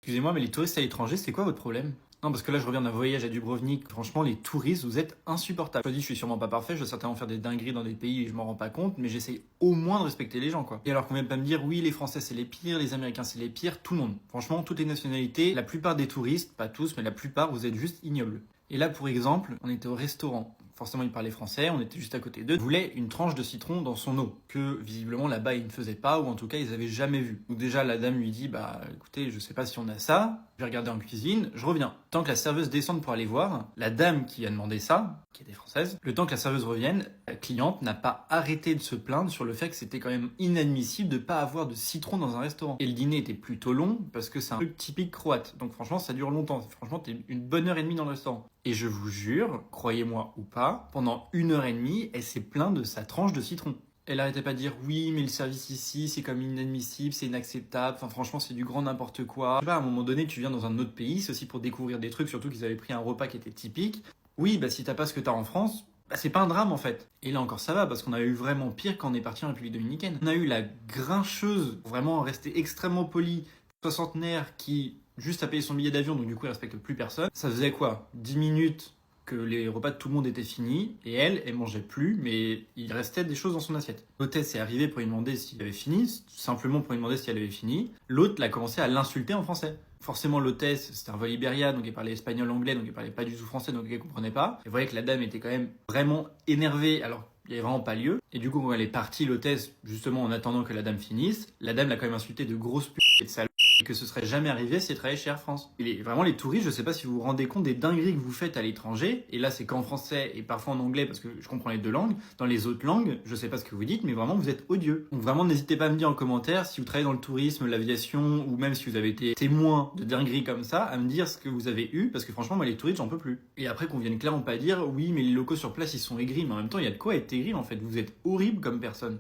Excusez-moi, mais les touristes à l'étranger, c'est quoi votre problème? Non, parce que là, je reviens d'un voyage à Dubrovnik. Franchement, les touristes, vous êtes insupportables. Je dis, je suis sûrement pas parfait, je dois certainement faire des dingueries dans des pays et je m'en rends pas compte, mais j'essaye au moins de respecter les gens, quoi. Et alors qu'on vient pas me dire, oui, les Français, c'est les pires, les Américains, c'est les pires, tout le monde. Franchement, toutes les nationalités, la plupart des touristes, pas tous, mais la plupart, vous êtes juste ignobles. Et là, pour exemple, on était au restaurant. Forcément, ils parlaient français, on était juste à côté d'eux. Ils voulaient une tranche de citron dans son eau, que visiblement là-bas, ils ne faisaient pas, ou en tout cas, ils avaient jamais vu. Donc déjà, la dame lui dit, bah écoutez, je sais pas si on a ça, je vais regarder en cuisine, je reviens. Tant que la serveuse descende pour aller voir, la dame qui a demandé ça, qui était française, le temps que la serveuse revienne, la cliente n'a pas arrêté de se plaindre sur le fait que c'était quand même inadmissible de pas avoir de citron dans un restaurant. Et le dîner était plutôt long, parce que c'est un truc typique croate. Donc franchement, ça dure longtemps. Franchement, t'es une bonne heure et demie dans le restaurant. Et je vous jure, croyez-moi ou pas, pendant 1 heure et demie, elle s'est plainte de sa tranche de citron. Elle arrêtait pas de dire oui, mais le service ici, c'est comme inadmissible, c'est inacceptable. Enfin, franchement, c'est du grand n'importe quoi. Je sais pas, à un moment donné, tu viens dans un autre pays, c'est aussi pour découvrir des trucs, surtout qu'ils avaient pris un repas qui était typique. Oui, bah si t'as pas ce que t'as en France, bah c'est pas un drame en fait. Et là encore ça va, parce qu'on a eu vraiment pire quand on est parti en République dominicaine. On a eu la grincheuse, vraiment restée extrêmement polie, soixantenaire qui juste a payé son billet d'avion, donc du coup elle respecte plus personne. Ça faisait quoi, 10 minutes que les repas de tout le monde étaient finis, et elle mangeait plus, mais il restait des choses dans son assiette. L'hôtesse est arrivée pour lui demander s'il avait fini, simplement pour lui demander si elle avait fini. L'autre l'a commencé à l'insulter en français. Forcément, l'hôtesse, c'était un vol Iberia, donc elle parlait espagnol, anglais, donc elle parlait pas du tout français, donc elle comprenait pas. Et vous voyez que la dame était quand même vraiment énervée, alors il n'y avait vraiment pas lieu. Et du coup, quand elle est partie, l'hôtesse, justement en attendant que la dame finisse, la dame l'a quand même insulté de grosses putes et de salauds, et que ce serait jamais arrivé si elle travaillait chez Air France. Et vraiment, les touristes, je sais pas si vous vous rendez compte des dingueries que vous faites à l'étranger, et là c'est qu'en français et parfois en anglais parce que je comprends les deux langues. Dans les autres langues, je sais pas ce que vous dites, mais vraiment vous êtes odieux. Donc vraiment, n'hésitez pas à me dire en commentaire si vous travaillez dans le tourisme, l'aviation, ou même si vous avez été témoin de dingueries comme ça, à me dire ce que vous avez eu, parce que franchement, moi les touristes, j'en peux plus. Et après qu'on vienne clairement pas dire, oui, mais les locaux sur place ils sont aigris, mais en même temps, il y a de quoi être aigri en fait. Vous êtes horrible comme personne.